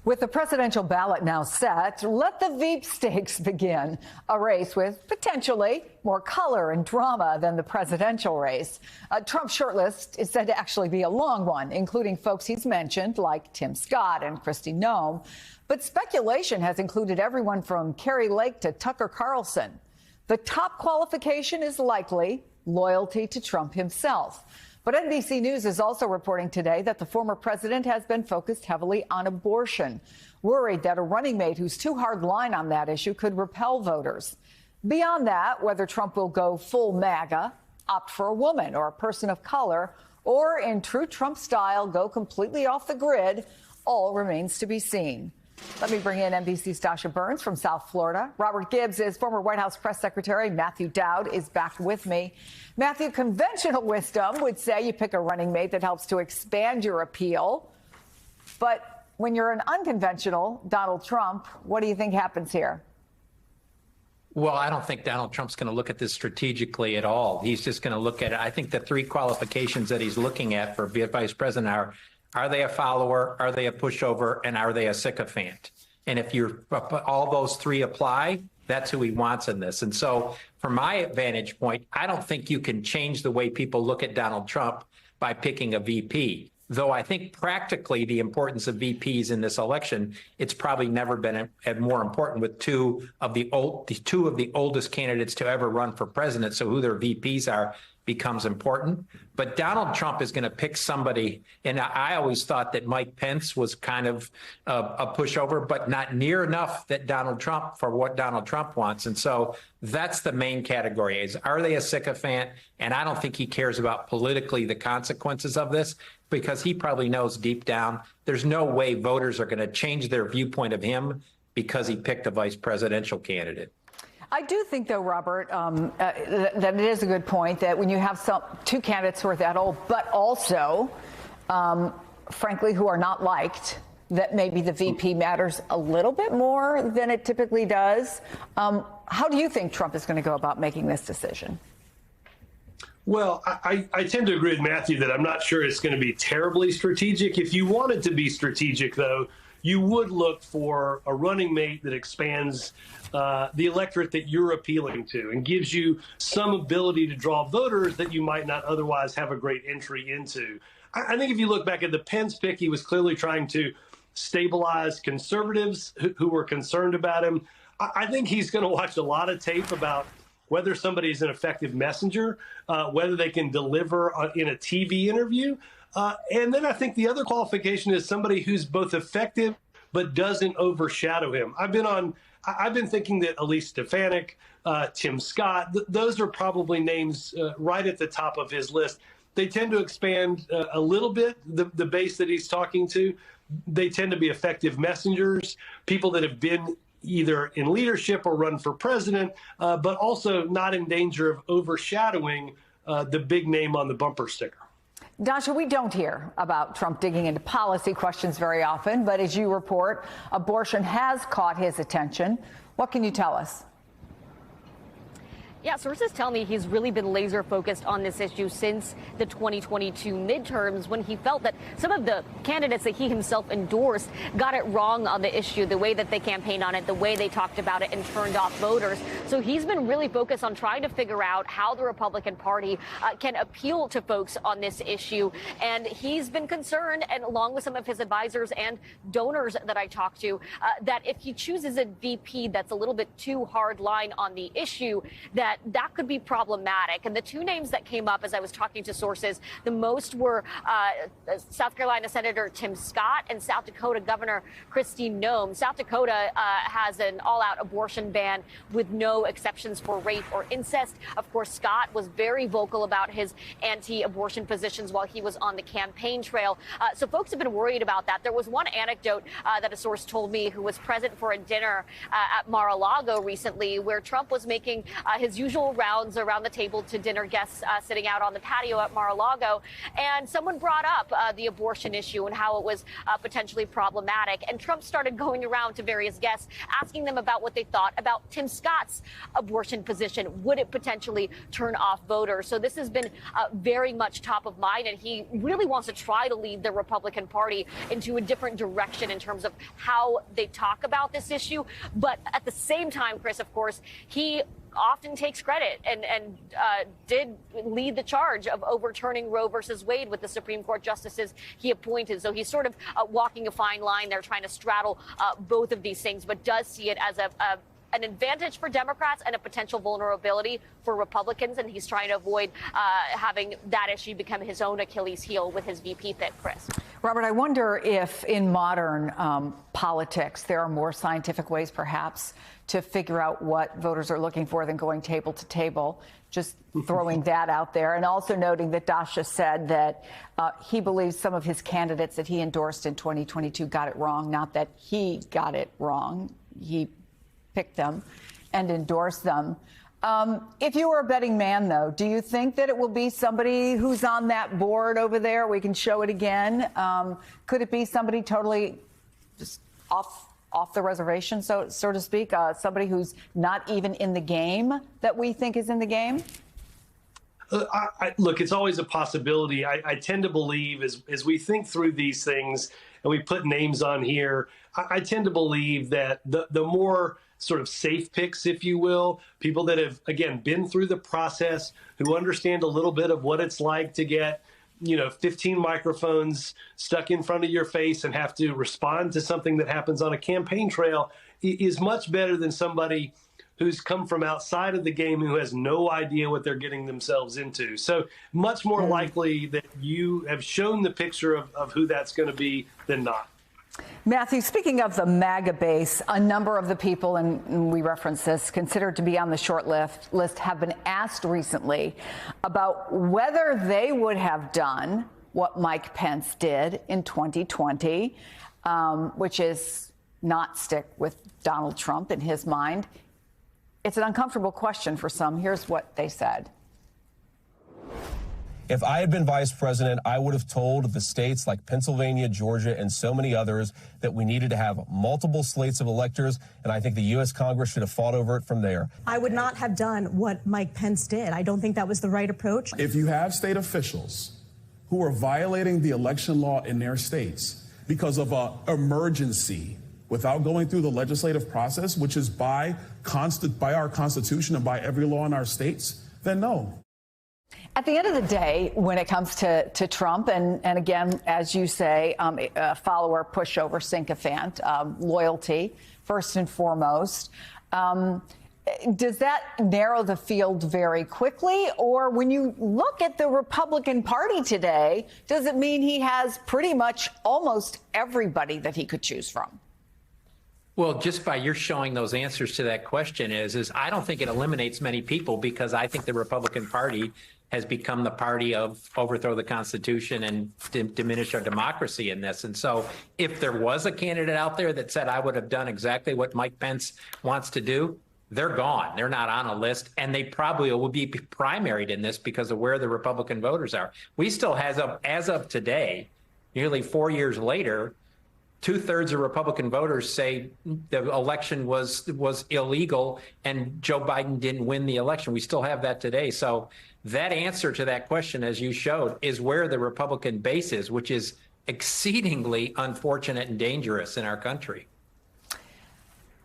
With the presidential ballot now set, let the Veep stakes begin. A race with potentially more color and drama than the presidential race. Trump's shortlist is said to actually be a long one, including folks he's mentioned like Tim Scott and Kristi Noem. But speculation has included everyone from Kari Lake to Tucker Carlson. The top qualification is likely loyalty to Trump himself. But NBC News is also reporting today that the former president has been focused heavily on abortion, worried that a running mate who's too hard line on that issue could repel voters. Beyond that, whether Trump will go full MAGA, opt for a woman or a person of color, or in true Trump style, go completely off the grid, all remains to be seen. Let me bring in NBC's Dasha Burns from South Florida. Robert Gibbs is former White House press secretary. Matthew Dowd is back with me. Matthew, conventional wisdom would say you pick a running mate that helps to expand your appeal. But when you're an unconventional Donald Trump, what do you think happens here? Well, I don't think Donald Trump's going to look at this strategically at all. He's just going to look at it. I think the three qualifications that he's looking at for vice president are they a follower, are they a pushover, and are they a sycophant? And if all those three apply, that's who he wants in this. And so from my vantage point, I don't think you can change the way people look at Donald Trump by picking a VP. Though I think practically the importance of VPs in this election, it's probably never been more important with two of the oldest candidates to ever run for president. So who their VPs are becomes important. But Donald Trump is going to pick somebody. And I always thought that Mike Pence was kind of a pushover, but not near enough that Donald Trump for what Donald Trump wants. And so that's the main category is, are they a sycophant? And I don't think he cares about politically the consequences of this, because he probably knows deep down there's no way voters are going to change their viewpoint of him because he picked a vice presidential candidate. I do think, though, Robert, that it is a good point that when you have two candidates who are that old, but also, frankly, who are not liked, that maybe the VP matters a little bit more than it typically does. How do you think Trump is going to go about making this decision? Well, I tend to agree with Matthew that I'm not sure it's going to be terribly strategic. If you wanted to be strategic, though, you would look for a running mate that expands the electorate that you're appealing to and gives you some ability to draw voters that you might not otherwise have a great entry into. I think if you look back at the Pence pick, he was clearly trying to stabilize conservatives who were concerned about him. I think he's going to watch a lot of tape about whether somebody's an effective messenger, whether they can deliver in a TV interview. And then I think the other qualification is somebody who's both effective but doesn't overshadow him. I've been thinking that Elise Stefanik, Tim Scott, those are probably names right at the top of his list. They tend to expand a little bit the base that he's talking to. They tend to be effective messengers, people that have been either in leadership or run for president, but also not in danger of overshadowing the big name on the bumper sticker. Dasha, we don't hear about Trump digging into policy questions very often, but as you report, abortion has caught his attention. What can you tell us? Yeah, sources tell me he's really been laser focused on this issue since the 2022 midterms, when he felt that some of the candidates that he himself endorsed got it wrong on the issue, the way that they campaigned on it, the way they talked about it and turned off voters. So he's been really focused on trying to figure out how the Republican Party can appeal to folks on this issue. And he's been concerned, and along with some of his advisors and donors that I talked to, that if he chooses a VP that's a little bit too hard line on the issue, that could be problematic. And the two names that came up as I was talking to sources the most were South Carolina Senator Tim Scott and South Dakota Governor Kristi Noem. South Dakota has an all-out abortion ban with no exceptions for rape or incest. Of course, Scott was very vocal about his anti-abortion positions while he was on the campaign trail. So folks have been worried about that. There was one anecdote that a source told me who was present for a dinner at Mar-a-Lago recently where Trump was making his usual rounds around the table to dinner guests sitting out on the patio at Mar-a-Lago. And someone brought up the abortion issue and how it was potentially problematic. And Trump started going around to various guests, asking them about what they thought about Tim Scott's abortion position. Would it potentially turn off voters? So this has been very much top of mind, and he really wants to try to lead the Republican Party into a different direction in terms of how they talk about this issue. But at the same time, Chris, of course, he often takes credit and did lead the charge of overturning Roe versus Wade with the Supreme Court justices he appointed. So he's sort of walking a fine line there, trying to straddle both of these things, but does see it as an advantage for Democrats and a potential vulnerability for Republicans. And he's trying to avoid having that issue become his own Achilles heel with his VP pick, Chris. Robert, I wonder if in modern politics there are more scientific ways perhaps to figure out what voters are looking for than going table to table. Just throwing that out there. And also noting that Dasha said that he believes some of his candidates that he endorsed in 2022 got it wrong. Not that he got it wrong. He picked them and endorsed them. If you were a betting man, though, do you think that it will be somebody who's on that board over there? We can show it again. Could it be somebody totally just off the reservation, so to speak, somebody who's not even in the game that we think is in the game? Look, it's always a possibility. I tend to believe as we think through these things and we put names on here, I tend to believe that the more sort of safe picks, if you will, people that have, again, been through the process, who understand a little bit of what it's like to get 15 microphones stuck in front of your face and have to respond to something that happens on a campaign trail is much better than somebody who's come from outside of the game, who has no idea what they're getting themselves into. So much more likely that you have shown the picture of who that's going to be than not. Matthew, speaking of the MAGA base, a number of the people, and we reference this, considered to be on the short list have been asked recently about whether they would have done what Mike Pence did in 2020, which is not stick with Donald Trump in his mind. It's an uncomfortable question for some. Here's what they said. If I had been vice president, I would have told the states like Pennsylvania, Georgia, and so many others that we needed to have multiple slates of electors, and I think the U.S. Congress should have fought over it from there. I would not have done what Mike Pence did. I don't think that was the right approach. If you have state officials who are violating the election law in their states because of an emergency without going through the legislative process, which is by our Constitution and by every law in our states, then no. At the end of the day, when it comes to Trump, and again, as you say, a follower, pushover, sycophant, loyalty, first and foremost, does that narrow the field very quickly? Or when you look at the Republican Party today, does it mean he has pretty much almost everybody that he could choose from? Well, just by your showing those answers to that question is I don't think it eliminates many people, because I think the Republican Party has become the party of overthrow the Constitution and diminish our democracy in this. And so if there was a candidate out there that said I would have done exactly what Mike Pence wants to do, they're gone. They're not on a list, and they probably will be primaried in this because of where the Republican voters are. We still, as of today, nearly 4 years later, 2/3 of Republican voters say the election was illegal and Joe Biden didn't win the election. We still have that today. So that answer to that question, as you showed, is where the Republican base is, which is exceedingly unfortunate and dangerous in our country.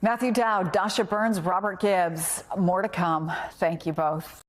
Matthew Dowd, Dasha Burns, Robert Gibbs, more to come. Thank you both.